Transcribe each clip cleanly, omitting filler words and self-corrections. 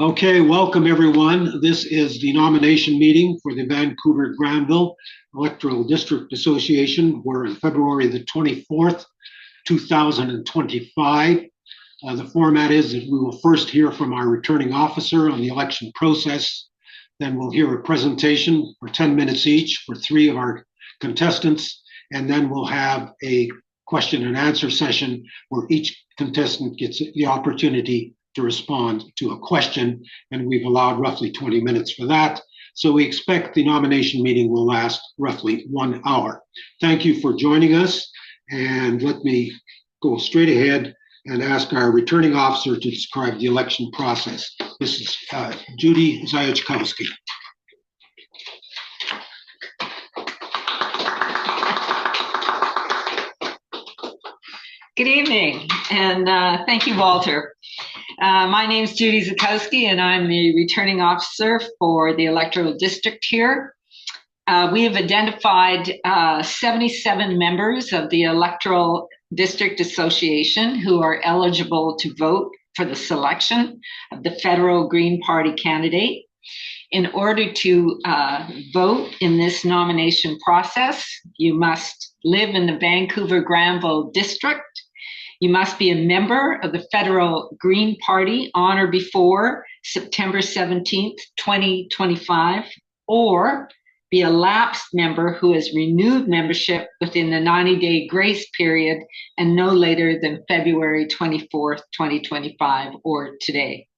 Okay, welcome everyone. This is the nomination meeting for the Vancouver Granville Electoral District Association. We're on February the 24th, 2025. The format is that we will first hear from our returning officer on the election process. Then we'll hear a presentation for 10 minutes each for three of our contestants. And then we'll have a question and answer session where each contestant gets the opportunity to respond to a question, and we've allowed roughly 20 minutes for that. So we expect the nomination meeting will last roughly 1 hour. Thank you for joining us, and let me go straight ahead and ask our returning officer to describe the election process. This is Judy Zajeczkowski. Good evening, and thank you, Walter. My name is Judy Zajeczkowski, and I'm the returning officer for the electoral district here. We have identified 77 members of the Electoral District Association who are eligible to vote for the selection of the federal Green Party candidate. In order to vote in this nomination process, you must live in the Vancouver Granville district. You must be a member of the federal Green Party on or before September 17th, 2025, or be a lapsed member who has renewed membership within the 90-day grace period and no later than February 24th, 2025, or today.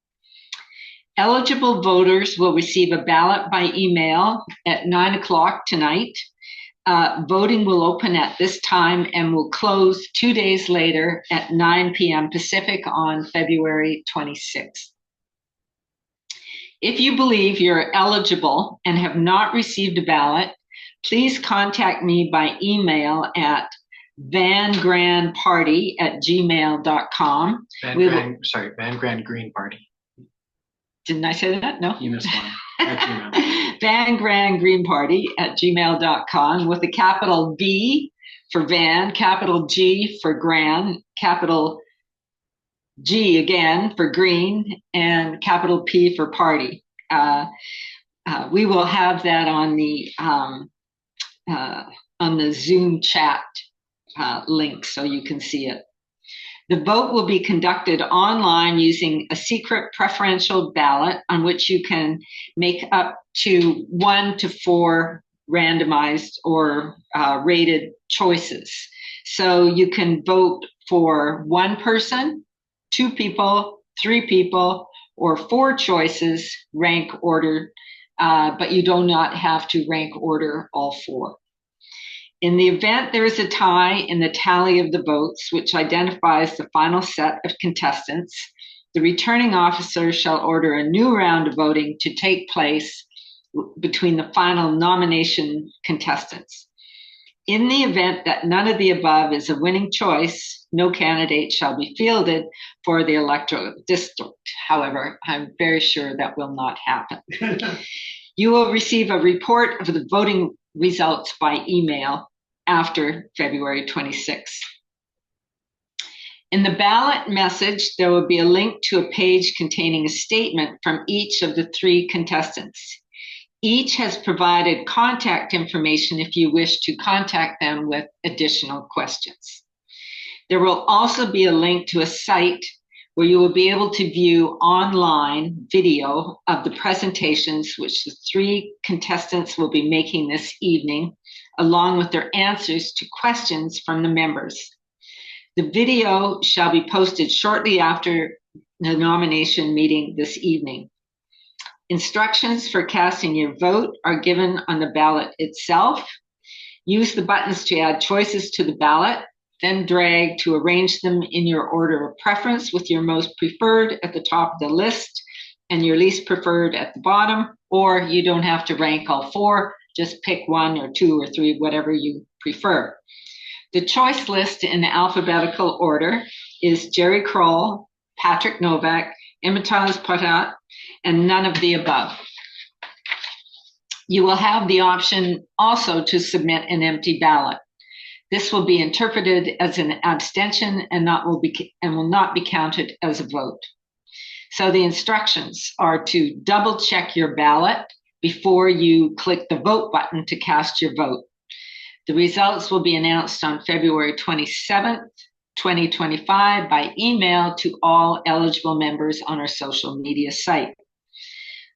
Eligible voters will receive a ballot by email at 9 o'clock tonight. Voting will open at this time and will close 2 days later at 9 p.m. Pacific on February 26th. If you believe you're eligible and have not received a ballot, please contact me by email at vangrangreenparty@gmail.com. Vangrangreenparty. Didn't I say that? No? You missed one. At Gmail. vangrangreenparty@gmail.com with a capital V for Van, capital G for Gran, capital G again for Green, and capital P for Party. We will have that on the Zoom chat link so you can see it. The vote will be conducted online using a secret preferential ballot on which you can make up to 1 to 4 randomized or rated choices. So you can vote for 1 person, 2 people, 3 people, or 4 choices, rank order, but you do not have to rank order all 4. In the event there is a tie in the tally of the votes, which identifies the final set of contestants, the returning officer shall order a new round of voting to take place between the final nomination contestants. In the event that none of the above is a winning choice, no candidate shall be fielded for the electoral district. However, I'm very sure that will not happen. You will receive a report of the voting results by email after February 26th. In the ballot message, there will be a link to a page containing a statement from each of the 3 contestants. Each has provided contact information if you wish to contact them with additional questions. There will also be a link to a site where you will be able to view online video of the presentations which the 3 contestants will be making this evening, along with their answers to questions from the members. The video shall be posted shortly after the nomination meeting this evening. Instructions for casting your vote are given on the ballot itself. Use the buttons to add choices to the ballot, then drag to arrange them in your order of preference, with your most preferred at the top of the list and your least preferred at the bottom, or you don't have to rank all 4. Just pick 1 or 2 or 3, whatever you prefer. The choice list in alphabetical order is Jerry Kroll, Patrick Novak, Imtiaz Popat, and none of the above. You will have the option also to submit an empty ballot. This will be interpreted as an abstention and will not be counted as a vote. So the instructions are to double check your ballot before you click the vote button to cast your vote. The results will be announced on February 27th, 2025 by email to all eligible members on our social media site.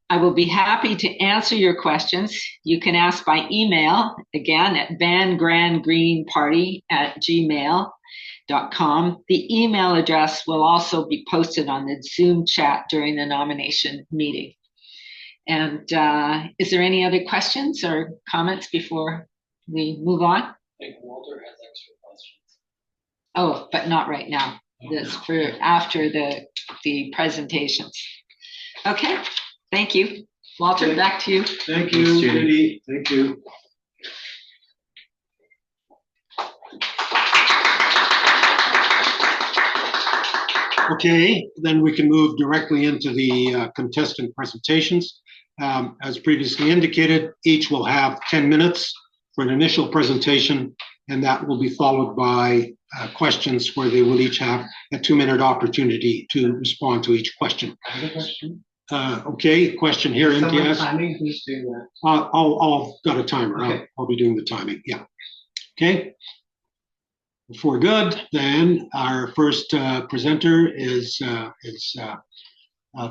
I will be happy to answer your questions. You can ask by email, again, at vangrangreenparty@gmail.com. The email address will also be posted on the Zoom chat during the nomination meeting. And is there any other questions or comments before we move on? I think Walter has extra questions. Oh, but not right now. This for after the presentations. Okay, thank you. Walter, back to you. Thank you, Judy. Thank you. Okay, then we can move directly into the contestant presentations. As previously indicated, each will have 10 minutes for an initial presentation, and that will be followed by questions where they will each have a 2-minute opportunity to respond to each question. I have a question. Okay, question here, Imtiaz. Timing, who's doing that? I'll got a timer. Okay. I'll be doing the timing. Yeah. Okay. If we're good, then our first presenter is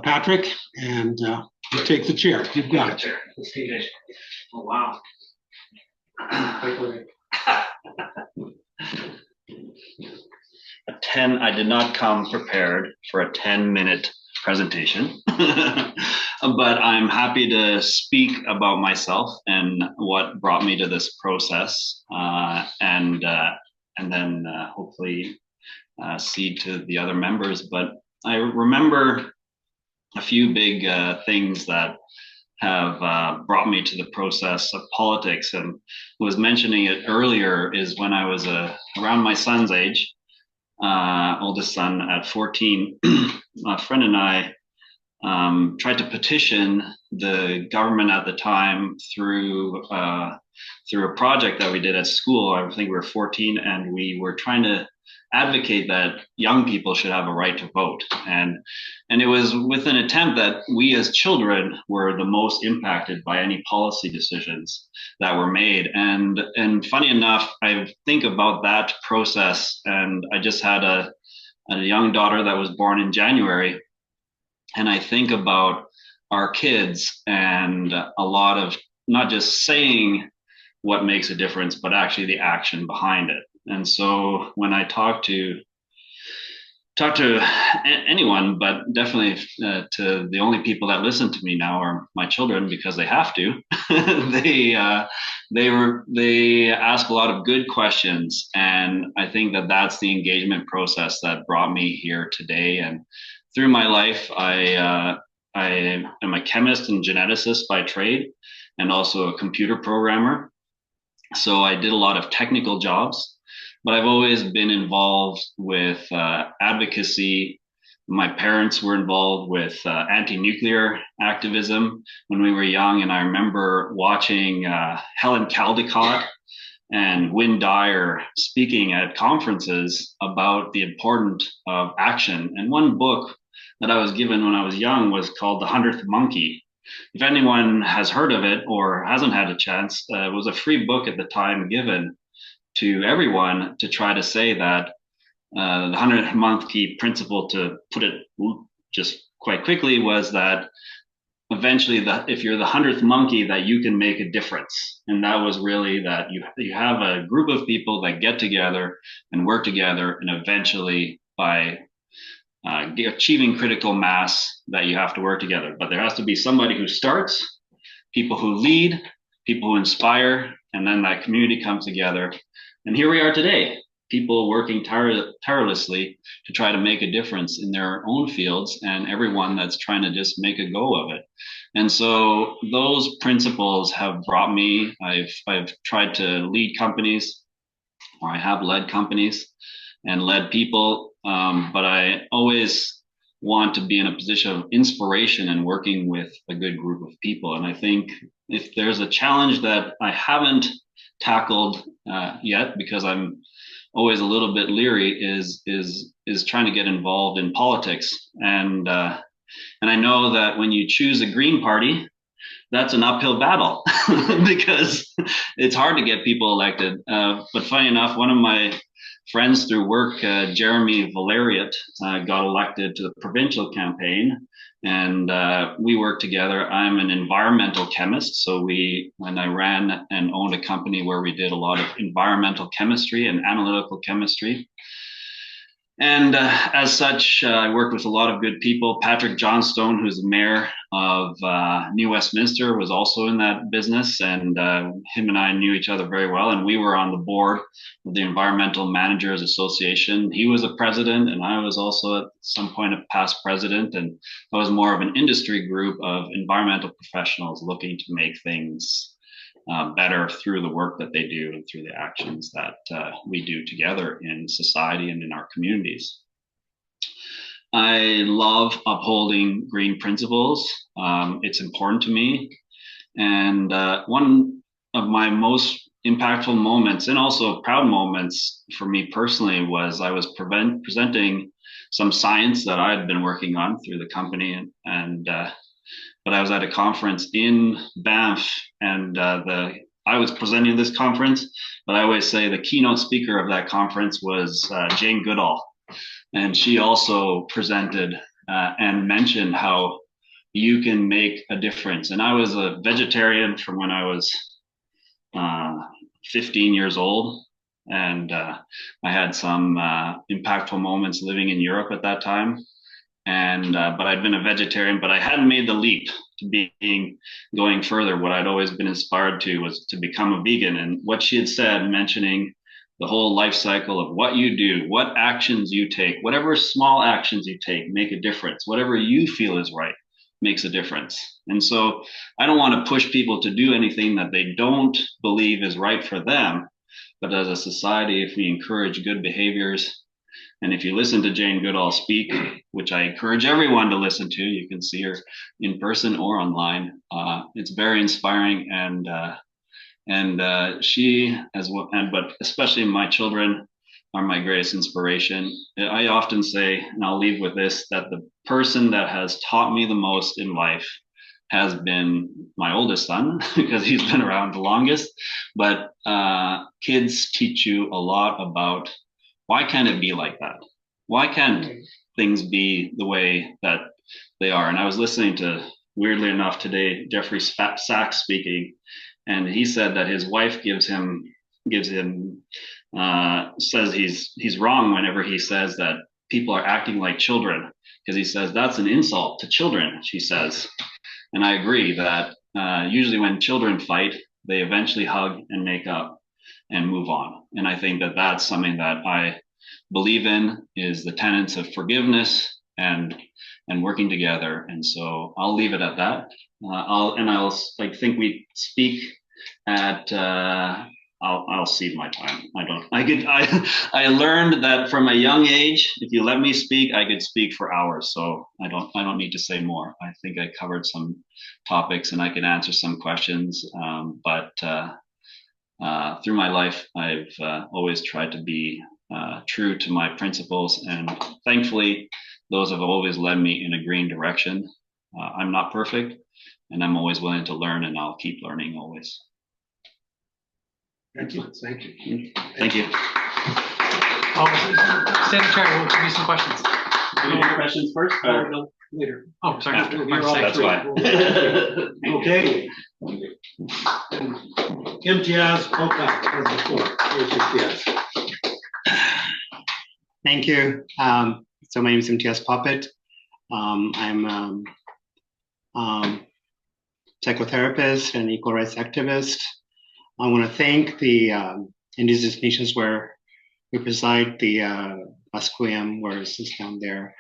Patrick, and you take the chair. You've got it. Let's see it. Oh, wow. I did not come prepared for a 10-minute presentation, but I'm happy to speak about myself and what brought me to this process, and then hopefully cede to the other members. But I remember a few big things that have brought me to the process of politics, and was mentioning it earlier is when I was around my son's age, oldest son at 14, a friend and I tried to petition the government at the time through a project that we did at school. I think we were 14, and we were trying to advocate that young people should have a right to vote. And it was with an attempt that we as children were the most impacted by any policy decisions that were made. And funny enough, I think about that process, and I just had a young daughter that was born in January. And I think about our kids and a lot of not just saying what makes a difference, but actually the action behind it. And so when I talk to anyone, but definitely to the only people that listen to me now are my children, because they have to. They ask a lot of good questions, and I think that that's the engagement process that brought me here today. And through my life, I am a chemist and geneticist by trade, and also a computer programmer. So I did a lot of technical jobs. But I've always been involved with advocacy. My parents were involved with anti-nuclear activism when we were young, and I remember watching Helen Caldicott and Wynne Dyer speaking at conferences about the importance of action. And one book that I was given when I was young was called The 100th Monkey. If anyone has heard of it or hasn't had a chance, it was a free book at the time given to everyone to try to say that the 100th monkey principle, to put it just quite quickly, was that eventually if you're the 100th monkey, that you can make a difference. And that was really that you have a group of people that get together and work together, and eventually by achieving critical mass, that you have to work together. But there has to be somebody who starts, people who lead, people who inspire, and then that community comes together. And here we are today, people working tirelessly to try to make a difference in their own fields, and everyone that's trying to just make a go of it. And so those principles have brought me, I've tried to lead companies, or I have led companies and led people, but I always want to be in a position of inspiration and working with a good group of people. And I think if there's a challenge that I haven't tackled yet, because I'm always a little bit leery, is trying to get involved in politics. And And I know that when you choose a Green Party, that's an uphill battle because it's hard to get people elected. But funny enough, one of my friends through work, Jeremy Valeriot, got elected to the provincial campaign, and we worked together. I'm an environmental chemist, so when I ran and owned a company where we did a lot of environmental chemistry and analytical chemistry. And as such, I worked with a lot of good people. Patrick Johnstone, who's the mayor of New Westminster, was also in that business, and him and I knew each other very well. And we were on the board of the Environmental Managers Association. He was a president, and I was also at some point a past president. And I was more of an industry group of environmental professionals looking to make things better through the work that they do and through the actions that we do together in society and in our communities. I love upholding green principles. It's important to me. And one of my most impactful moments and also proud moments for me personally was I was presenting some science that I had been working on through the company, but I was at a conference in Banff, and I was presenting this conference, but I always say the keynote speaker of that conference was Jane Goodall. And she also presented and mentioned how you can make a difference. And I was a vegetarian from when I was 15 years old. And I had some impactful moments living in Europe at that time. But I'd been a vegetarian, but I hadn't made the leap to going further. What I'd always been inspired to was to become a vegan. And what she had said, mentioning the whole life cycle of what you do, what actions you take, whatever small actions you take make a difference. Whatever you feel is right makes a difference. And so I don't want to push people to do anything that they don't believe is right for them. But as a society, if we encourage good behaviors, and if you listen to Jane Goodall speak, which I encourage everyone to listen to, you can see her in person or online. It's very inspiring, and she, as well, but especially my children, are my greatest inspiration. I often say, and I'll leave with this, that the person that has taught me the most in life has been my oldest son, because he's been around the longest. But kids teach you a lot about, why can't it be like that? Why can't things be the way that they are? And I was listening to, weirdly enough today, Jeffrey Sachs speaking, and he said that his wife says he's wrong whenever he says that people are acting like children, because he says that's an insult to children, she says. And I agree that usually when children fight, they eventually hug and make up and move on. And I think that that's something that I believe in, is the tenets of forgiveness and working together. And so I'll leave it at that. I think we speak at I'll cede my time. I learned that from a young age, if you let me speak, I could speak for hours. So I don't need to say more. I think I covered some topics and I can answer some questions. But through my life, I've always tried to be true to my principles, and thankfully, those have always led me in a green direction. I'm not perfect, and I'm always willing to learn, and I'll keep learning always. Excellent. Thank you. Thank you. Stand the chair. We'll give you some questions. Do you have questions first? Later. Oh, sorry. After. That's fine. Okay. Imtiaz Popat has the floor. Here's Imtiaz. Thank you. So my name is Imtiaz Popat. I'm a psychotherapist and equal rights activist. I want to thank the Indigenous nations where we reside, the Musqueam, where it's down there,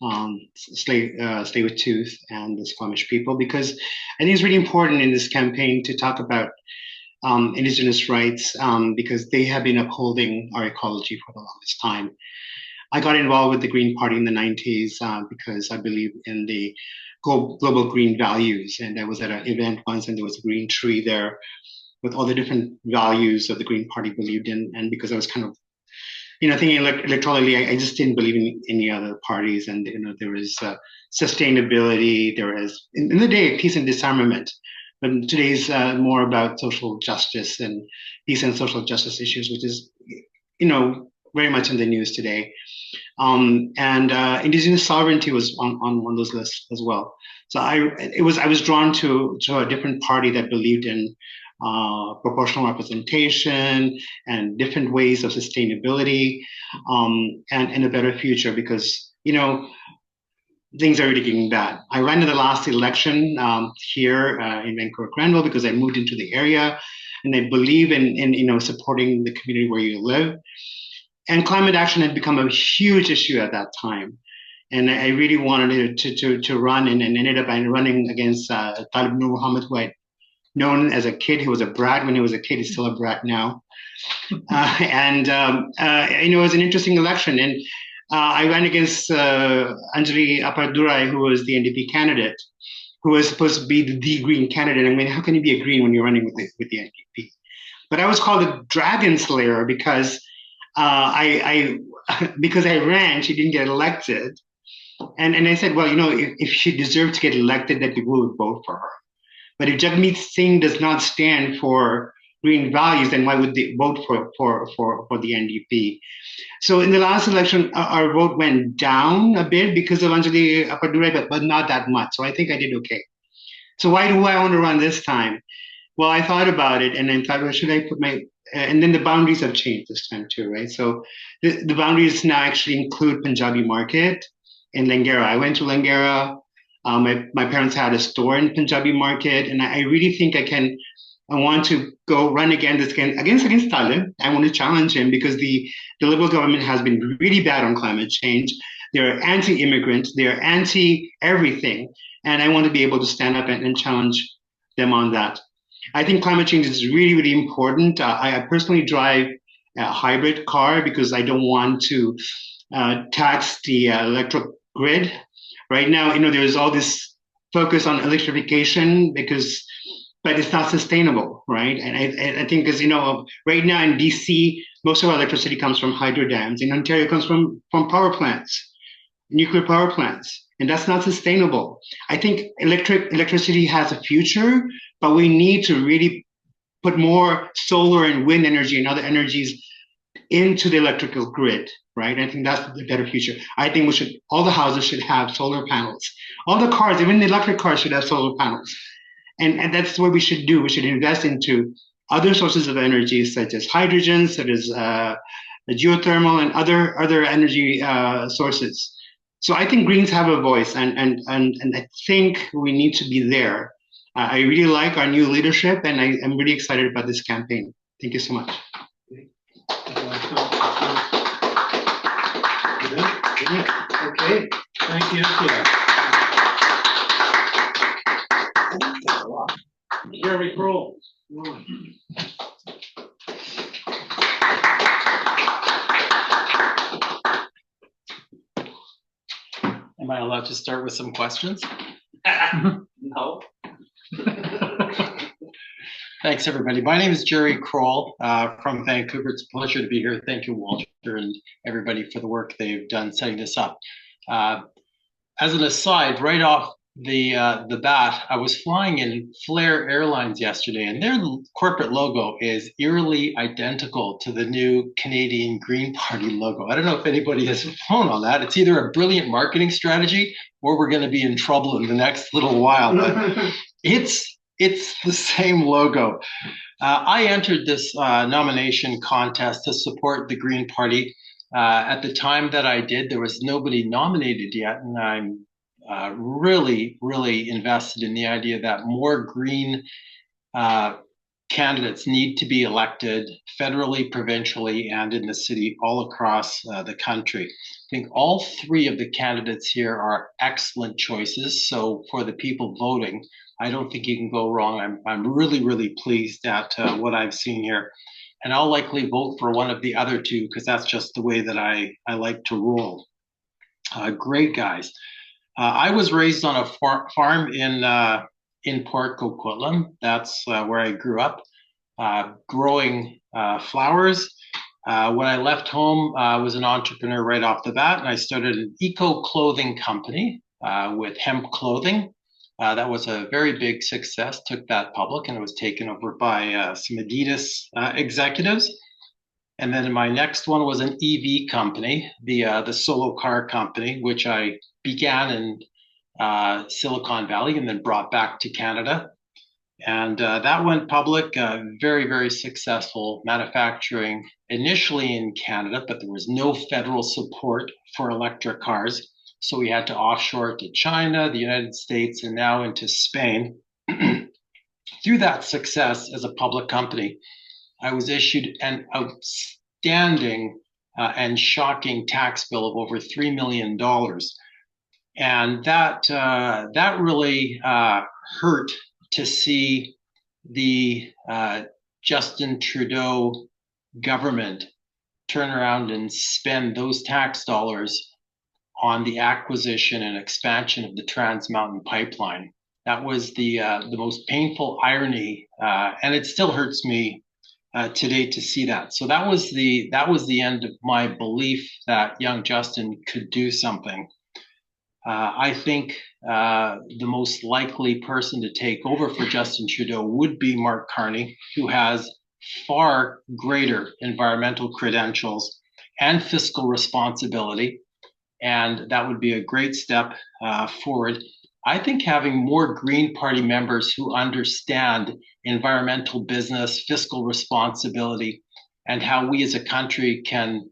Tsleil-Waututh, and the Squamish people, because I think it's really important in this campaign to talk about Indigenous rights, because they have been upholding our ecology for the longest time. I got involved with the Green Party in the 90s because I believe in the global green values. And I was at an event once and there was a green tree there with all the different values that the Green Party believed in. And because I was kind of thinking electorally, I just didn't believe in any other parties. And, there was sustainability, there was, in the day, peace and disarmament. But today's more about social justice and peace and social justice issues, which is, very much in the news today. And indigenous sovereignty was on one of those lists as well. So I was drawn to a different party that believed in proportional representation and different ways of sustainability, and a better future, because things are really getting bad. I ran in the last election here in Vancouver Granville because I moved into the area, and I believe in supporting the community where you live. And climate action had become a huge issue at that time. And I really wanted to run, and ended up running against Talib Nur Muhammad, who I'd known as a kid. He was a brat when he was a kid. He's still a brat now. It was an interesting election. And I ran against Anjali Appadurai, who was the NDP candidate, who was supposed to be the Green candidate. I mean, how can you be a Green when you're running with the NDP? But I was called a dragon slayer because because I ran, she didn't get elected. And I said, well, if she deserved to get elected, then people would vote for her. But if Jagmeet Singh does not stand for Green values, then why would they vote for the NDP? So in the last election, our vote went down a bit because of Anjali Appadurai, but not that much. So I think I did okay. So why do I want to run this time? Well, I thought about it, and then thought, well, should I put and then the boundaries have changed this time too, right? So the boundaries now actually include Punjabi Market in Langara. I went to Langara. My parents had a store in Punjabi Market, and I really think I want to go run against Talib. I want to challenge him because the Liberal government has been really bad on climate change. They're anti-immigrant. They're anti-everything. And I want to be able to stand up and challenge them on that. I think climate change is really, really important. I personally drive a hybrid car because I don't want to tax the electric grid. Right now, there's all this focus on electrification but it's not sustainable, right? And I think because, right now in DC, most of our electricity comes from hydro dams. In Ontario, it comes from power plants, nuclear power plants, and that's not sustainable. I think electricity has a future, but we need to really put more solar and wind energy and other energies into the electrical grid, right? I think that's the better future. I think all the houses should have solar panels. All the cars, even the electric cars, should have solar panels. And that's what we should do. We should invest into other sources of energy, such as hydrogen, such as geothermal, and other energy sources. So I think Greens have a voice, and I think we need to be there. I really like our new leadership, and I'm really excited about this campaign. Thank you so much. Okay, thank you. Jerry Kroll. Am I allowed to start with some questions? No. Thanks, everybody. My name is Jerry Kroll from Vancouver. It's a pleasure to be here. Thank you, Walter, and everybody for the work they've done setting this up. As an aside, right off the bat, I was flying in Flair Airlines yesterday, and their corporate logo is eerily identical to the new Canadian Green Party logo. I don't know if anybody has flown on that. It's either a brilliant marketing strategy or we're going to be in trouble in the next little while. But it's the same logo. I entered this nomination contest to support the Green Party. At the time that I did, there was nobody nominated yet, and I'm really, really invested in the idea that more Green candidates need to be elected federally, provincially, and in the city all across the country. I think all three of the candidates here are excellent choices. So for the people voting, I don't think you can go wrong. I'm really, really pleased at what I've seen here. And I'll likely vote for one of the other two because that's just the way that I like to roll. Great guys. I was raised on a farm in Port Coquitlam. That's where I grew up, growing flowers. When I left home, I was an entrepreneur right off the bat, and I started an eco-clothing company with hemp clothing. That was a very big success, took that public, and it was taken over by some Adidas executives. And then my next one was an EV company, the Solo Car Company, which I began in Silicon Valley and then brought back to Canada. And that went public, very, very successful manufacturing initially in Canada, but there was no federal support for electric cars. So we had to offshore it to China, the United States, and now into Spain. Through that success as a public company, I was issued an outstanding and shocking tax bill of over $3 million. And that really hurt to see the Justin Trudeau government turn around and spend those tax dollars on the acquisition and expansion of the Trans Mountain Pipeline. That was the most painful irony, and it still hurts me today to see that. So that was the end of my belief that young Justin could do something. I think the most likely person to take over for Justin Trudeau would be Mark Carney, who has far greater environmental credentials and fiscal responsibility. And that would be a great step forward. I think having more Green Party members who understand environmental business, fiscal responsibility, and how we as a country can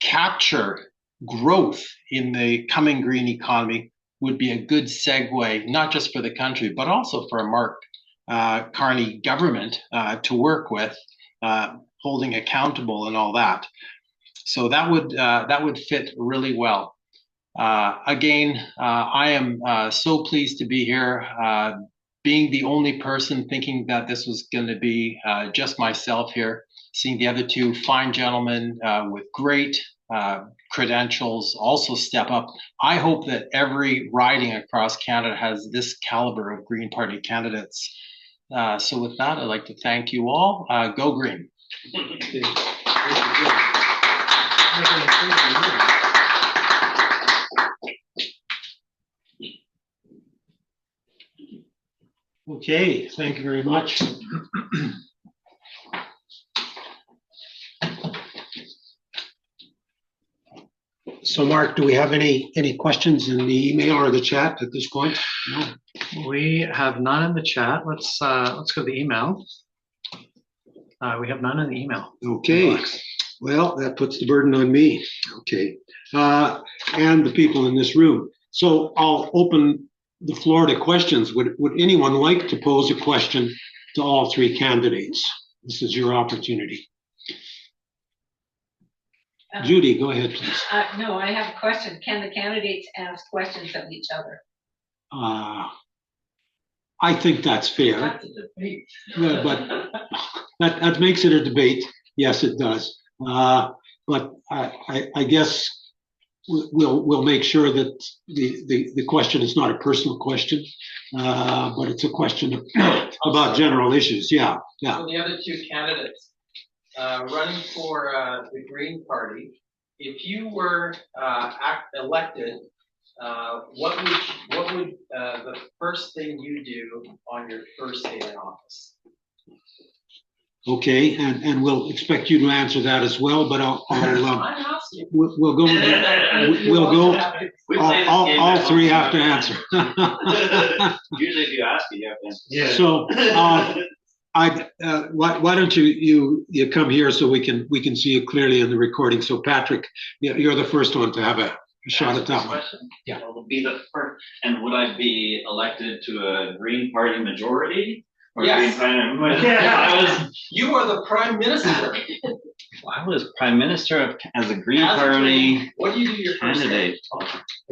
capture growth in the coming green economy would be a good segue, not just for the country, but also for a Mark Carney government to work with, holding accountable and all that. So that would fit really well. Again, I am so pleased to be here, being the only person thinking that this was going to be just myself here, seeing the other two fine gentlemen with great credentials also step up. I hope that every riding across Canada has this caliber of Green Party candidates. So with that, I'd like to thank you all. Go Green. Okay, thank you very much. So Mark, do we have any questions in the email or the chat at this point? No. We have none in the chat. Let's go to the email. We have none in the email. Okay. Well, that puts the burden on me. Okay. And the people in this room. So I'll open the floor to questions. Would anyone like to pose a question to all three candidates? This is your opportunity. Judy, go ahead, please. No, I have a question. Can the candidates ask questions of each other? I think that's fair. That's a debate. But that makes it a debate. Yes, it does. But I guess we'll make sure that the question is not a personal question, but it's a question about general issues. Yeah. So the other two candidates running for the Green Party, if you were elected, what would the first thing you do on your first day in office? Okay, and we'll expect you to answer that as well. But I'm asking. We'll go. All three have to answer. Usually, if you ask it, you have to answer. Yeah. So, why don't you come here so we can see you clearly in the recording? So, Patrick, you're the first one to have a shot at that one. Yeah, it'll be the first. And would I be elected to a Green Party majority? Or Yes. You are the Prime Minister. I was Prime Minister as a Green Party What do you do your first day?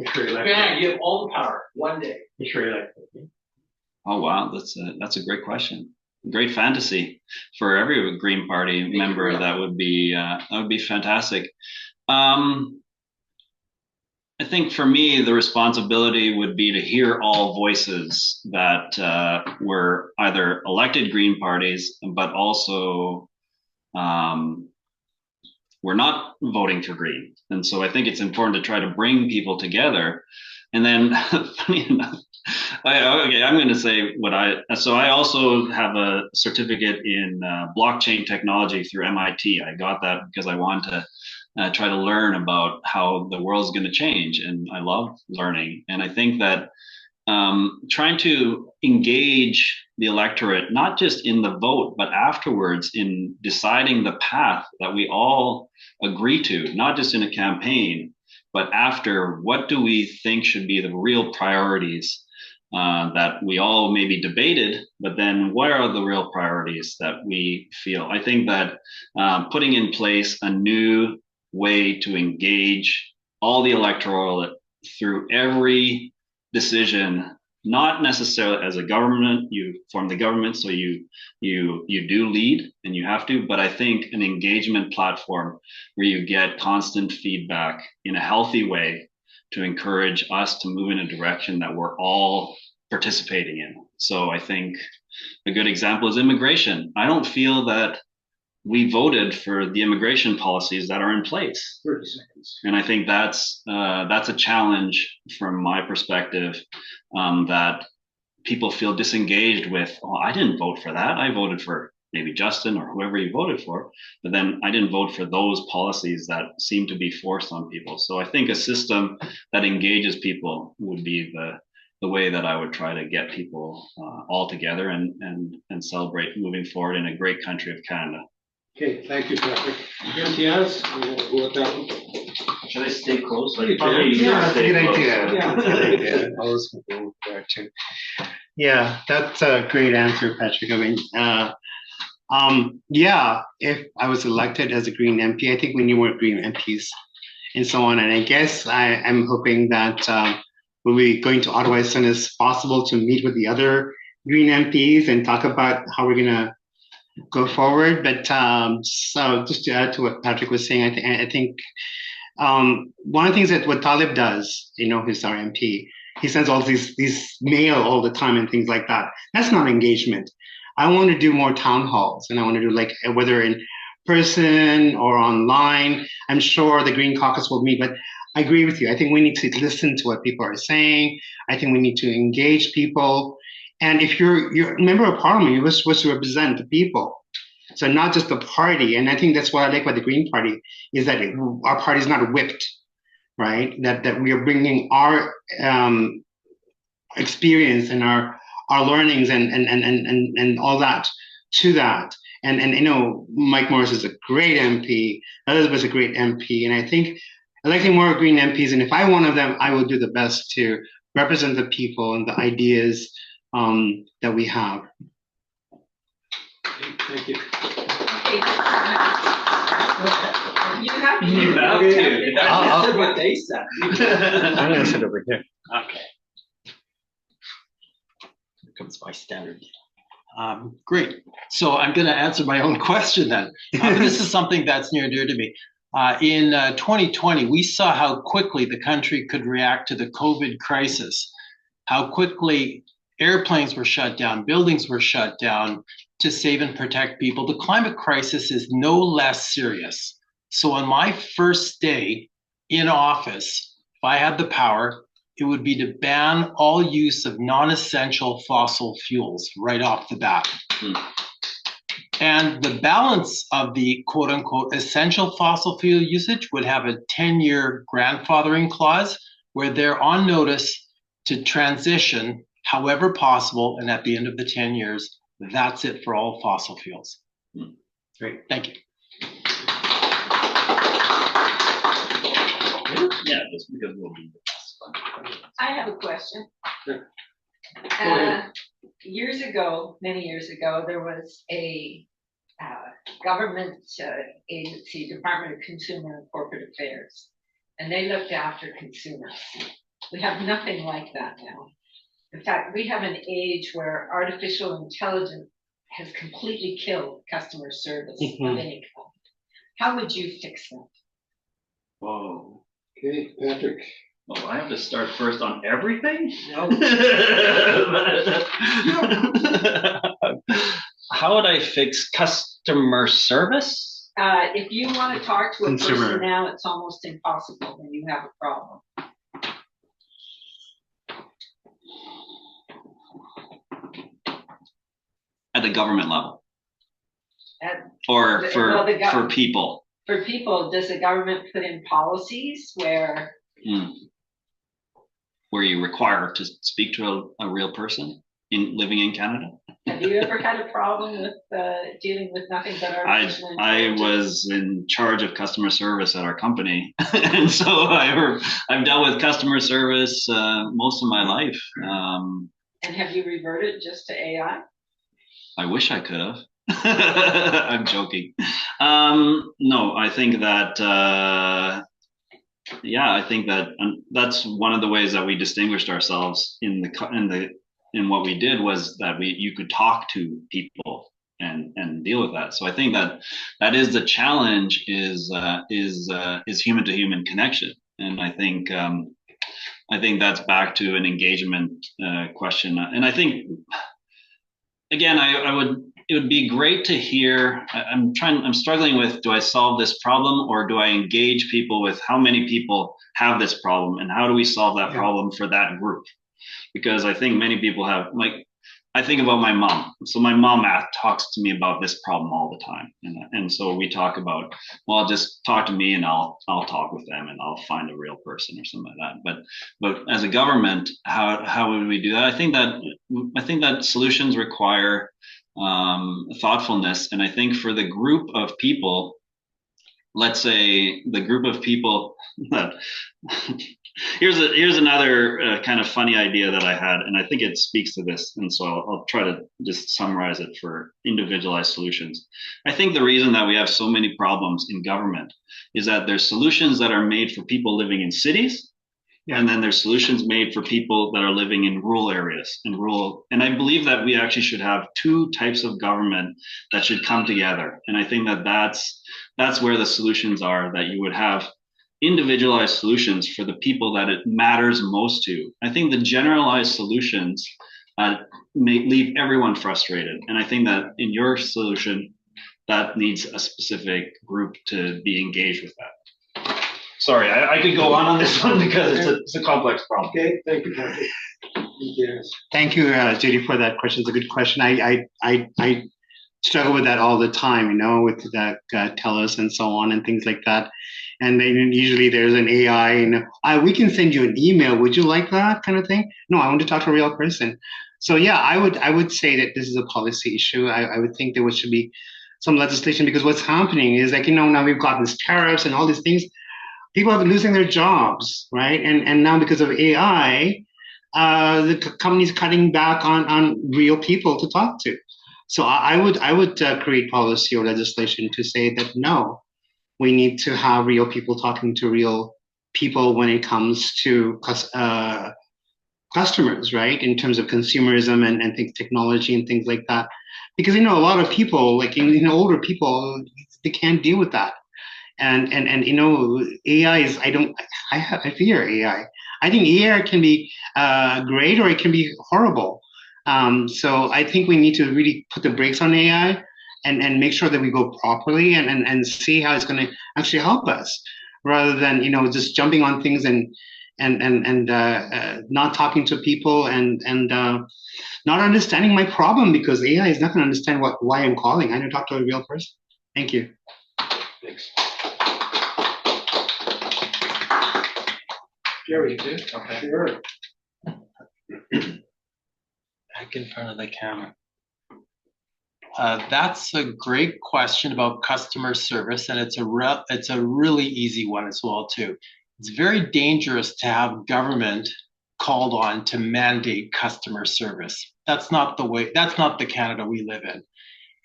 candidate. Bang, you have all the power one day. Oh wow, that's a great question. Great fantasy for every Green Party member. That would be fantastic. I think for me, the responsibility would be to hear all voices that were either elected Green parties, but also were not voting for Green. And so I think it's important to try to bring people together. And then, funny enough, I'm going to say so I also have a certificate in blockchain technology through MIT. I got that because I want to try to learn about how the world's going to change. And I love learning. And I think that trying to engage the electorate, not just in the vote, but afterwards in deciding the path that we all agree to, not just in a campaign, but after, what do we think should be the real priorities that we all maybe debated, but then what are the real priorities that we feel? I think that putting in place a new way to engage all the electoral through every decision, not necessarily as a government, you form the government, so you do lead and you have to, but I think an engagement platform where you get constant feedback in a healthy way to encourage us to move in a direction that we're all participating in. So I think a good example is immigration. I don't feel that we voted for the immigration policies that are in place. 30 seconds. And I think that's a challenge from my perspective, that people feel disengaged with, oh, I didn't vote for that. I voted for maybe Justin or whoever you voted for, but then I didn't vote for those policies that seem to be forced on people. So I think a system that engages people would be the way that I would try to get people all together and celebrate moving forward in a great country of Canada. Okay, thank you, Patrick. Imtiaz, we'll go with that one. Should I stay close? You can. Yeah, that's a good idea. Yeah. That's a good idea. I was going there too. Yeah, that's a great answer, Patrick. I mean, yeah, if I was elected as a Green MP, I think we need more Green MPs and so on. And I guess I'm hoping that we'll be going to Ottawa as soon as possible to meet with the other Green MPs and talk about how we're going to go forward. But so just to add to what Patrick was saying, I think one of the things that what Talib does, who's our MP, he sends all these mail all the time and things like that. That's not engagement. I want to do more town halls, and I want to do, like, whether in person or online. I'm sure the Green Caucus will meet, but I agree with you. I think we need to listen to what people are saying. I think we need to engage people. And if you're a member of parliament, you're supposed to represent the people. So not just the party. And I think that's what I like about the Green Party, is that our party is not whipped, right? That we are bringing our experience and our learnings and all that to that. And Mike Morris is a great MP. Elizabeth's a great MP. And I think electing more Green MPs, and if I'm one of them, I will do the best to represent the people and the ideas that we have. Thank you. You have You said what they said. I'm going to sit over here. Okay. Here comes my standard. Great. So I'm going to answer my own question then. This is something that's near and dear to me. In 2020, we saw how quickly the country could react to the COVID crisis, how quickly airplanes were shut down, buildings were shut down to save and protect people. The climate crisis is no less serious. So on my first day in office, if I had the power, it would be to ban all use of non-essential fossil fuels right off the bat. And the balance of the quote unquote essential fossil fuel usage would have a 10-year grandfathering clause where they're on notice to transition however possible. And at the end of the 10 years, that's it for all fossil fuels. Great, thank you. Yeah, just because we'll be the best. I have a question. Sure. Go ahead. Many years ago, there was a government agency, Department of Consumer and Corporate Affairs, and they looked after consumers. We have nothing like that now. In fact, we have an age where artificial intelligence has completely killed customer service of any kind. How would you fix that? Whoa. Okay, Patrick. Oh, I have to start first on everything? No. How would I fix customer service? If you want to talk to a Consumer. person now, it's almost impossible when you have a problem. At the government level, At- or well, for people. For people, does the government put in policies where Where you require to speak to a real person living in Canada? have you ever had a problem with dealing with nothing but artificial I intelligence? was in charge of customer service at our company, and so I've dealt with customer service most of my life. And have you reverted just to AI? I wish I could have. I'm joking. No, I think that I think that that's one of the ways that we distinguished ourselves in what we did, was that you could talk to people and deal with that. So I think that is the challenge, is human to human connection, and I think that's back to an engagement question, and I think again it would be great to hear. I'm struggling with, do I solve this problem, or do I engage people with how many people have this problem, and how do we solve that problem for that group? Because I think many people have, like, I think about my mom. So my mom talks to me about this problem all the time. And so we talk about, well, just talk to me and I'll talk with them and I'll find a real person or something like that. But as a government, how would we do that? I think that solutions require thoughtfulness. And I think for the group of people, let's say the group of people that here's another kind of funny idea that I had, and I think it speaks to this, and so I'll try to just summarize it for individualized solutions. I think the reason that we have so many problems in government is that there's solutions that are made for people living in cities, and then there's solutions made for people that are living in rural areas, and I believe that we actually should have two types of government that should come together. And I think that that's where the solutions are, that you would have individualized solutions for the people that it matters most to. I think the generalized solutions may leave everyone frustrated. And I think that in your solution, that needs a specific group to be engaged with that. Sorry, I could go on this one because it's a complex problem. Okay, thank you, Mark. Thank you, Judy, for that question. It's a good question. I struggle with that all the time, with that TELUS and so on and things like that. And then usually there's an AI and we can send you an email. Would you like that kind of thing? No, I want to talk to a real person. So yeah, I would say that this is a policy issue. I would think there should be some legislation, because what's happening is, like, now we've got these tariffs and all these things. People have been losing their jobs, right? And now because of AI, the company's cutting back on real people to talk to. So I would create policy or legislation to say that no, we need to have real people talking to real people when it comes to customers, right? In terms of consumerism and technology and things like that. Because a lot of people, like older people, they can't deal with that. And AI is, I fear AI. I think AI can be great, or it can be horrible. So I think we need to really put the brakes on AI and make sure that we go properly and see how it's going to actually help us, rather than just jumping on things and not talking to people and not understanding my problem, because AI is not going to understand why I'm calling. I need to talk to a real person. Thank you. Thanks. Jerry, Okay. sure. Back in front of the camera. That's a great question about customer service, and it's a really easy one as well too. It's very dangerous to have government called on to mandate customer service. That's not the Canada we live in.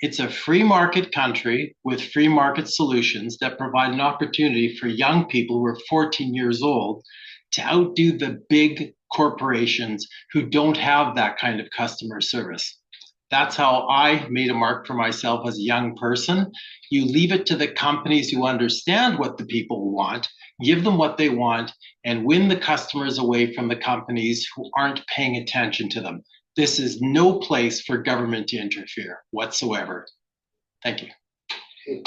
It's a free market country with free market solutions that provide an opportunity for young people who are 14 years old to outdo the big corporations who don't have that kind of customer service. That's how I made a mark for myself as a young person. You leave it to the companies who understand what the people want, give them what they want, and win the customers away from the companies who aren't paying attention to them. This is no place for government to interfere whatsoever. Thank you. Oh,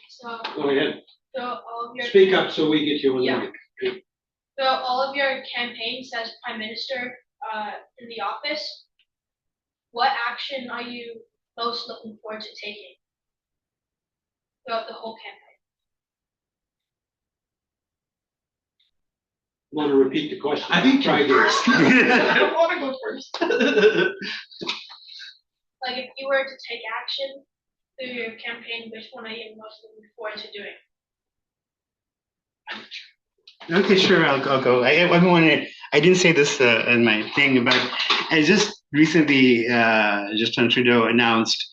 So, go ahead. so all of your Speak up so we get you on Yeah. mic. So all of your campaigns as prime minister in the office, what action are you most looking forward to taking throughout the whole campaign? Want to repeat the question? I think try first. I don't want to go first. Like if you were to take action through your campaign, which one are you most looking forward to doing? Okay, sure, I'll go. I didn't say this in my thing, but I just recently, Justin Trudeau announced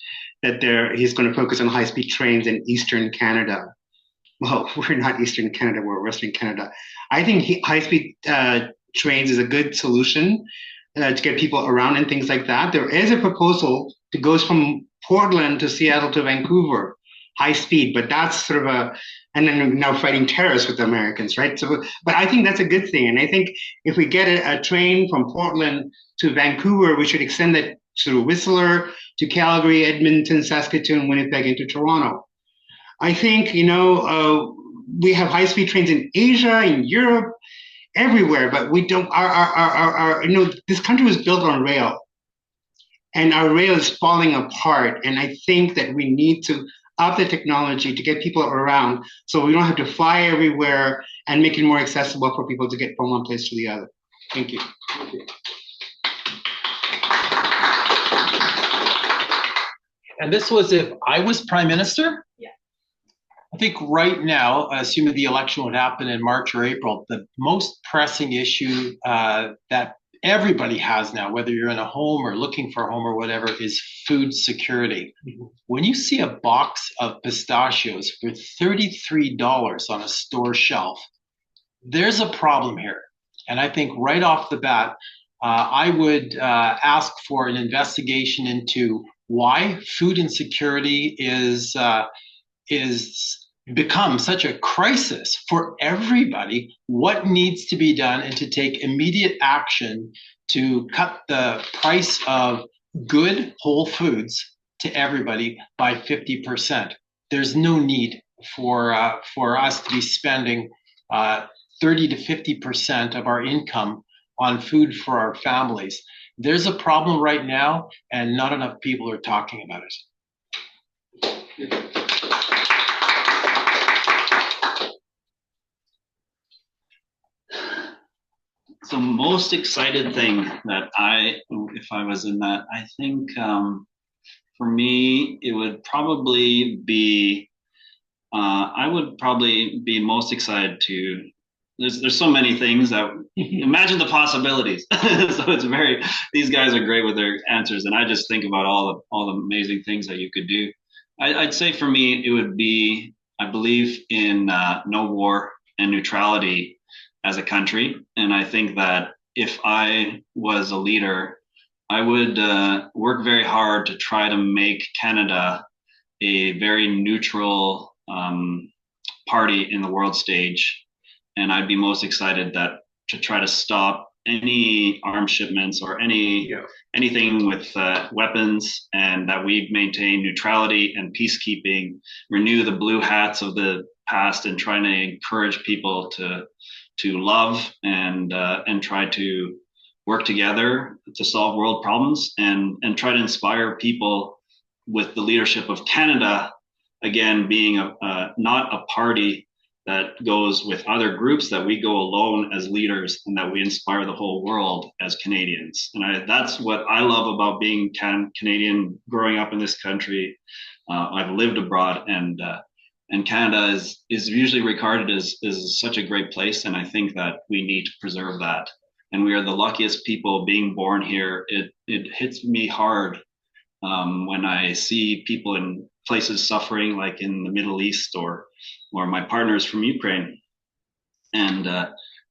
that he's going to focus on high-speed trains in Eastern Canada. Well, we're not Eastern Canada, we're Western Canada. I think high-speed trains is a good solution to get people around and things like that. There is a proposal that goes from Portland to Seattle to Vancouver, high speed, but that's sort of and then now fighting terrorists with the Americans, right? So, but I think that's a good thing. And I think if we get a train from Portland to Vancouver, we should extend that to Whistler, to Calgary, Edmonton, Saskatoon, Winnipeg, into Toronto. I think, we have high-speed trains in Asia, in Europe, everywhere, but we don't, this country was built on rail, and our rail is falling apart. And I think that we need to up the technology to get people around so we don't have to fly everywhere and make it more accessible for people to get from one place to the other. Thank you. Thank you. And this was if I was prime minister? Yeah. I think right now, assuming the election would happen in March or April, the most pressing issue that everybody has now, whether you're in a home or looking for a home or whatever, is food security. Mm-hmm. When you see a box of pistachios for $33 on a store shelf, there's a problem here. And I think right off the bat, I would ask for an investigation into why food insecurity is become such a crisis for everybody, what needs to be done, and to take immediate action to cut the price of good whole foods to everybody by 50%. There's no need for us to be spending 30 to 50% of our income on food for our families. There's a problem right now, and not enough people are talking about it. So most excited thing that if I was in that, I think for me, it would probably be, I would probably be most excited to, there's so many things that, imagine the possibilities. So it's these guys are great with their answers. And I just think about all the amazing things that you could do. I'd say for me, it would be, I believe in no war and neutrality as a country. And I think that if I was a leader, I would work very hard to try to make Canada a very neutral party in the world stage. And I'd be most excited to try to stop any arms shipments or anything with weapons, and that we maintain neutrality and peacekeeping, renew the blue hats of the past, and trying to encourage people to love and try to work together to solve world problems, and try to inspire people with the leadership of Canada, again, being not a party that goes with other groups, that we go alone as leaders, and that we inspire the whole world as Canadians. And that's what I love about being Canadian, growing up in this country. I've lived abroad, and Canada is usually regarded as such a great place. And I think that we need to preserve that. And we are the luckiest people being born here. It hits me hard when I see people in places suffering, like in the Middle East, or my partners from Ukraine. And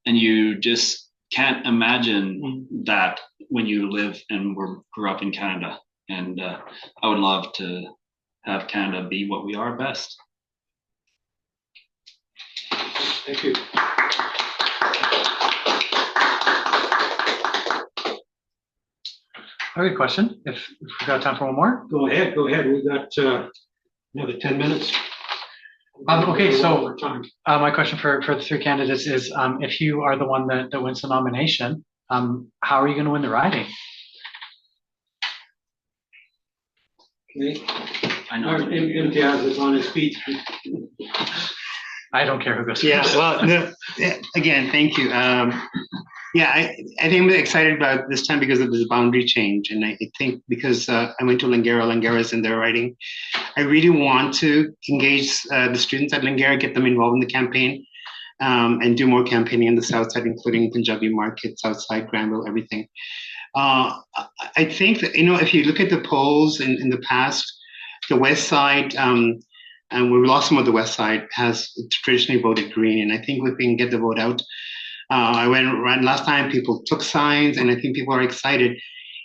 you just can't imagine that when you live and grew up in Canada. And I would love to have Canada be what we are best. Thank you. Okay, question. If we've got time for one more. Go ahead. We've got another 10 minutes. Okay, so time. my question for the three candidates is, if you are the one that wins the nomination, how are you going to win the riding? Okay. I know. Imtiaz is on his feet. I don't care who goes Yeah, first. well, again, thank you. I think I'm excited about this time because of this boundary change. And I think because I went to Langara's in their riding, I really want to engage the students at Langara, get them involved in the campaign, and do more campaigning in the south side, including Punjabi market, south side, Granville, everything. I think that, if you look at the polls in the past, the west side, and we've lost some of the west side, has traditionally voted green. And I think if we can get the vote out, I went around last time, people took signs, and I think people are excited.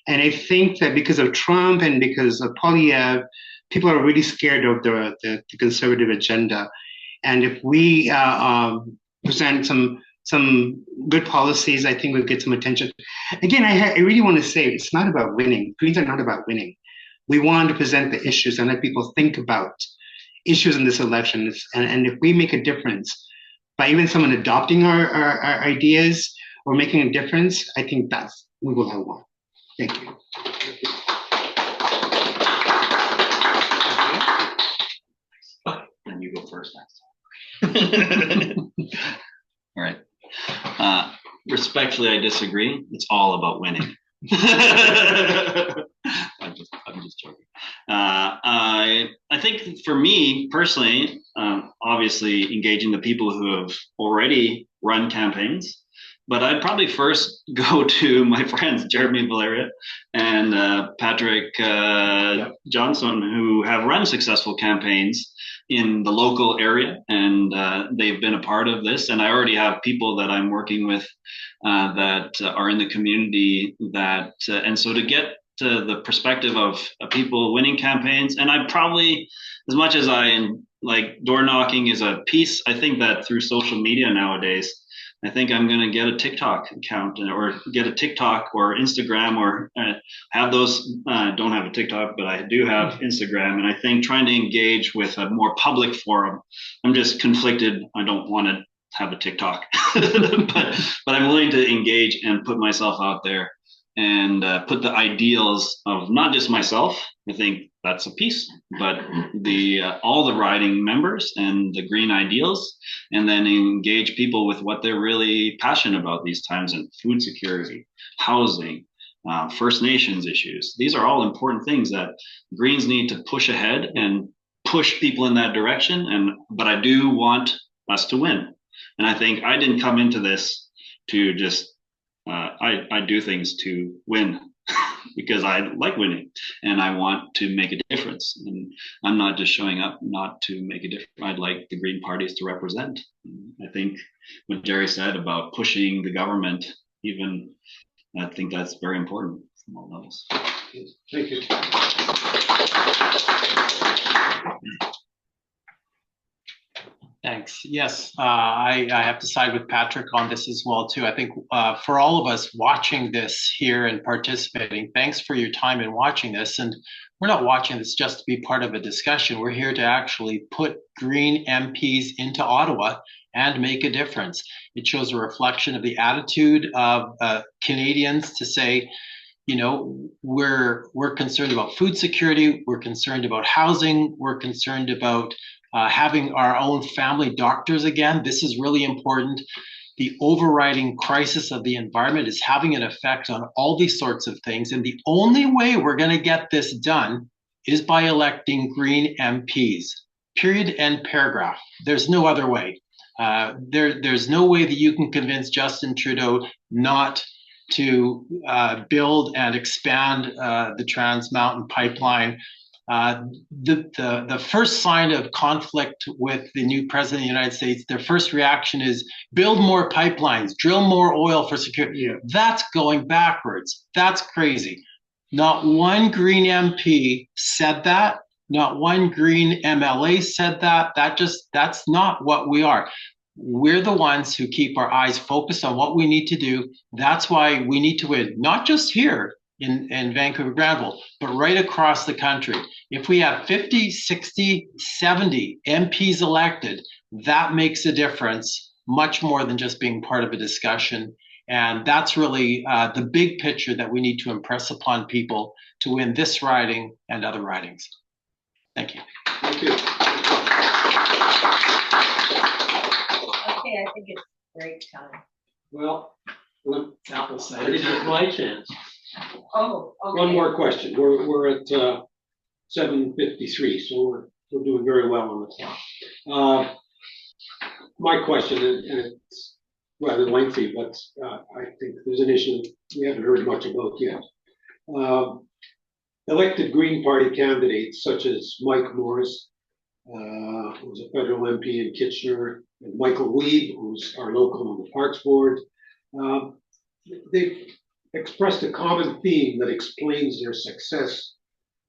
And I think that because of Trump and because of Polyev, people are really scared of the conservative agenda. And if we present some good policies, I think we'll get some attention. Again, I really want to say it's not about winning. Greens are not about winning. We want to present the issues and let people think about issues in this election. And if we make a difference by even someone adopting our ideas or making a difference, I think we will have won. Thank you. And you go first next time. All right. Respectfully, I disagree. It's all about winning. I'm just joking. I think for me personally, obviously engaging the people who have already run campaigns, but I'd probably first go to my friends Jeremy Valeria and Patrick Johnson, who have run successful campaigns in the local area, and they've been a part of this. And I already have people that I'm working with that are in the community and so to get to the perspective of people winning campaigns, and I probably, as much as I like door knocking is a piece, I think that through social media nowadays, I think I'm going to get a TikTok account or get a TikTok or Instagram or have those. Don't have a TikTok, but I do have Instagram. And I think trying to engage with a more public forum, I'm just conflicted. I don't want to have a TikTok, but I'm willing to engage and put myself out there and put the ideals of not just myself. I think that's a piece, but all the riding members and the green ideals, and then engage people with what they're really passionate about these times in food security, housing, First Nations issues. These are all important things that Greens need to push ahead and push people in that direction. But I do want us to win. And I think I didn't come into this to just I do things to win because I like winning and I want to make a difference. And I'm not just showing up not to make a difference. I'd like the Green parties to represent. I think what Jerry said about pushing the government, I think that's very important from all levels. Thank you. Thanks. Yes, I have to side with Patrick on this as well too. I think for all of us watching this here and participating, thanks for your time in watching this. And we're not watching this just to be part of a discussion. We're here to actually put Green MPs into Ottawa and make a difference. It shows a reflection of the attitude of Canadians to say, we're concerned about food security, we're concerned about housing, we're concerned about having our own family doctors again. This is really important. The overriding crisis of the environment is having an effect on all these sorts of things. And the only way we're going to get this done is by electing Green MPs, period, end paragraph. There's no other way. There's no way that you can convince Justin Trudeau not to build and expand the Trans Mountain Pipeline. The first sign of conflict with the new president of the United States, their first reaction is build more pipelines, drill more oil for security. Yeah. That's going backwards. That's crazy. Not one Green MP said that. Not one Green MLA said that. That's not what we are. We're the ones who keep our eyes focused on what we need to do. That's why we need to win, not just here in Vancouver Granville, but right across the country. If we have 50, 60, 70 MPs elected, that makes a difference much more than just being part of a discussion. And that's really the big picture that we need to impress upon people to win this riding and other ridings. Thank you. Thank you. Okay, I think it's break time. Well, Apple cider. It's my chance. Oh, okay. one more question. We're at 7:53, so we're doing very well on the clock. My question, and it's rather lengthy, but I think there's an issue we haven't heard much about yet. Elected Green Party candidates such as Mike Morris, who's a federal MP in Kitchener, and Michael Weeb, who's our local on the Parks Board, they've expressed a common theme that explains their success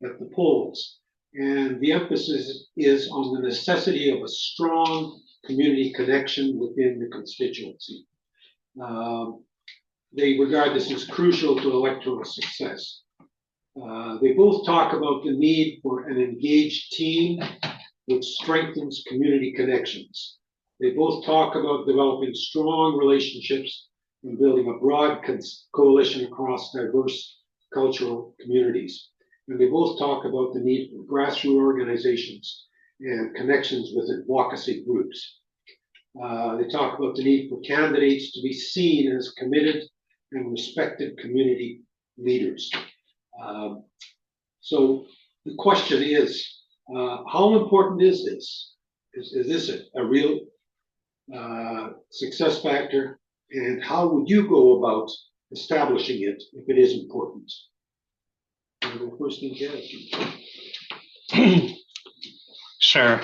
at the polls. And the emphasis is on the necessity of a strong community connection within the constituency. They regard this as crucial to electoral success. They both talk about the need for an engaged team which strengthens community connections. They both talk about developing strong relationships and building a broad coalition across diverse cultural communities. And they both talk about the need for grassroots organizations and connections with advocacy groups. They talk about the need for candidates to be seen as committed and respected community leaders. So the question is, how important is this? Is this a real success factor? And how would you go about establishing it if it is important? First thing, Sure.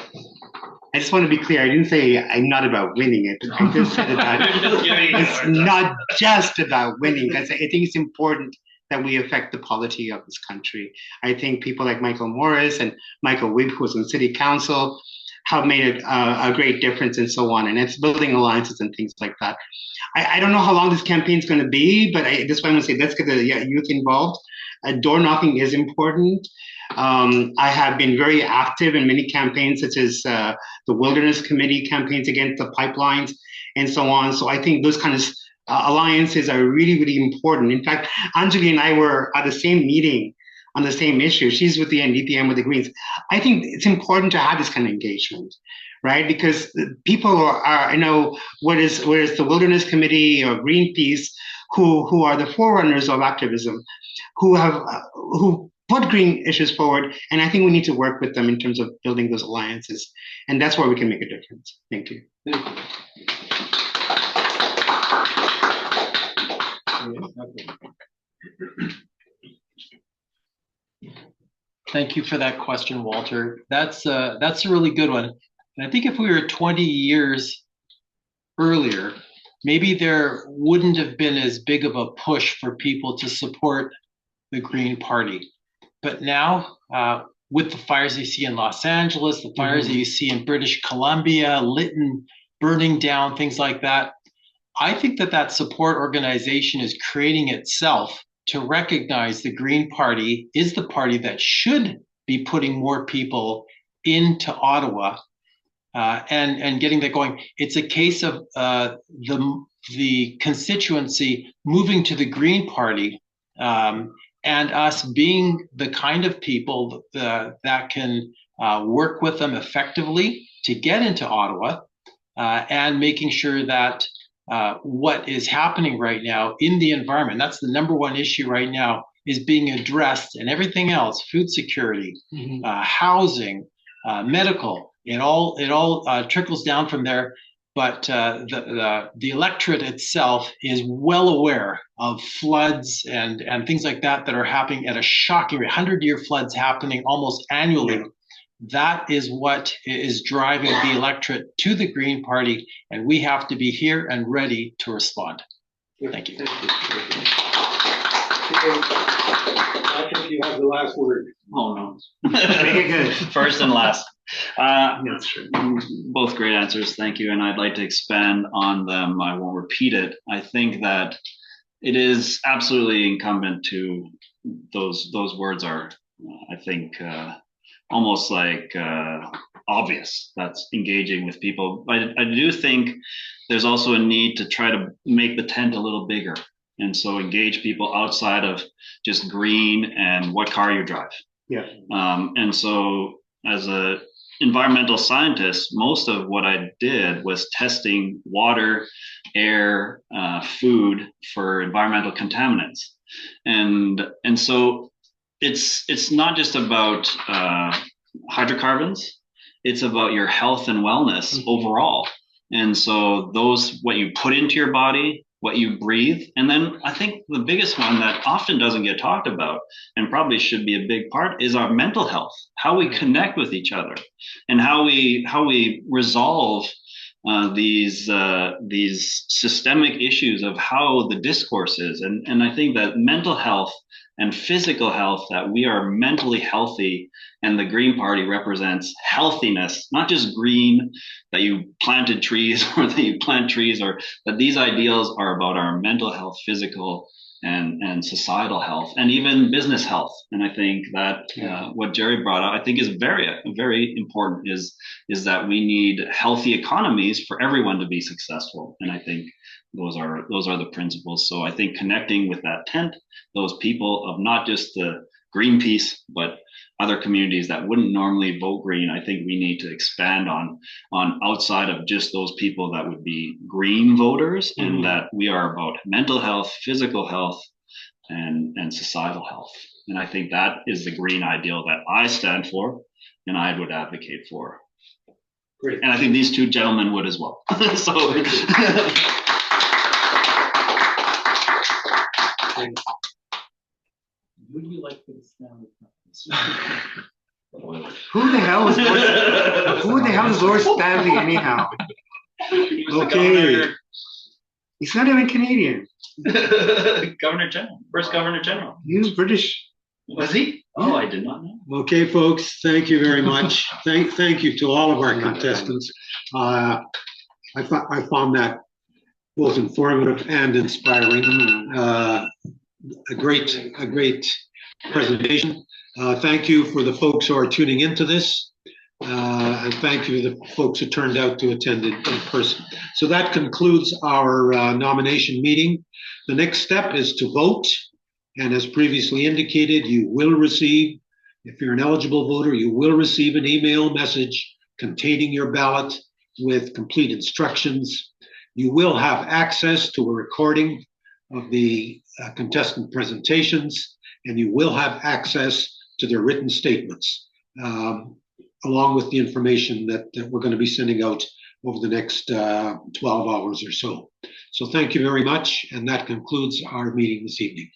I just want to be clear. I didn't say I'm not about winning it. I just said that it's not just about winning. I think it's important that we affect the polity of this country. I think people like Michael Morris and Michael Weeb, who's in city council, have made a great difference and so on. And it's building alliances and things like that. I don't know how long this campaign is going to be, but that's why I'm going to say let's get the youth involved. Door knocking is important. I have been very active in many campaigns, such as the Wilderness Committee campaigns against the pipelines and so on. So I think those kind of alliances are really, really important. In fact, Anjali and I were at the same meeting on the same issue. She's with the NDP, I'm with the Greens. I think it's important to have this kind of engagement, right? Because people are whether it's the Wilderness Committee or Greenpeace, who are the forerunners of activism, who put green issues forward, and I think we need to work with them in terms of building those alliances, and that's where we can make a difference. Thank you. Thank you for that question, Walter. That's a really good one. And I think if we were 20 years earlier, maybe there wouldn't have been as big of a push for people to support the Green Party. But now, with the fires you see in Los Angeles, the fires that you see in British Columbia, Lytton burning down, things like that, I think that support organization is creating itself to recognize the Green Party is the party that should be putting more people into Ottawa and getting that going. It's a case of the constituency moving to the Green Party and us being the kind of people that can work with them effectively to get into Ottawa and making sure that what is happening right now in the environment, that's the number one issue right now, is being addressed, and everything else, food security, housing, medical, it all trickles down from there. But the electorate itself is well aware of floods and things like that are happening at a shocking rate. 100-year floods happening almost annually. Yeah. That is what is driving the electorate to the Green Party, and we have to be here and ready to respond. Thank you. I think you have the last word. Oh, no. Very good. First and last. That's true. Both great answers. Thank you. And I'd like to expand on them. I won't repeat it. I think that it is absolutely incumbent to those words are, I think, almost like obvious. That's engaging with people. But I do think there's also a need to try to make the tent a little bigger, and so engage people outside of just green and what car you drive. Yeah. And so as a environmental scientist, most of what I did was testing water, air, food for environmental contaminants. And so it's not just about hydrocarbons, it's about your health and wellness overall. And so those, what you put into your body, what you breathe, and then I think the biggest one that often doesn't get talked about and probably should be a big part is our mental health, how we connect with each other, and how we resolve these systemic issues of how the discourse is. And I think that mental health and physical health, that we are mentally healthy, and the Green Party represents healthiness, not just green, that you planted trees or that you plant trees, or that these ideals are about our mental health, physical and societal health, and even business health. And I think that what Jerry brought up, I think is very important, is that we need healthy economies for everyone to be successful. And I think those are the principles. So I think connecting with that tent, those people of not just the Greenpeace, but other communities that wouldn't normally vote green, I think we need to expand on outside of just those people that would be green voters, and that we are about mental health, physical health, and societal health. And I think that is the green ideal that I stand for and I would advocate for. Great. And I think these two gentlemen would as well. So. Would you like to stand with Who the hell is Lord Stanley anyhow? Okay. He's not even Canadian. Governor General, first Governor General. He's British. Was he? Oh, I did not know. Okay, folks, thank you very much. Thank you to all of our contestants. I found that both informative and inspiring. A great presentation. Thank you for the folks who are tuning into this. And thank you to the folks who turned out to attend in person. So that concludes our nomination meeting. The next step is to vote. And as previously indicated, you will receive, if you're an eligible voter, you will receive an email message containing your ballot with complete instructions. You will have access to a recording of the contestant presentations, and you will have access to their written statements, along with the information that we're going to be sending out over the next 12 hours or so. So thank you very much, and that concludes our meeting this evening.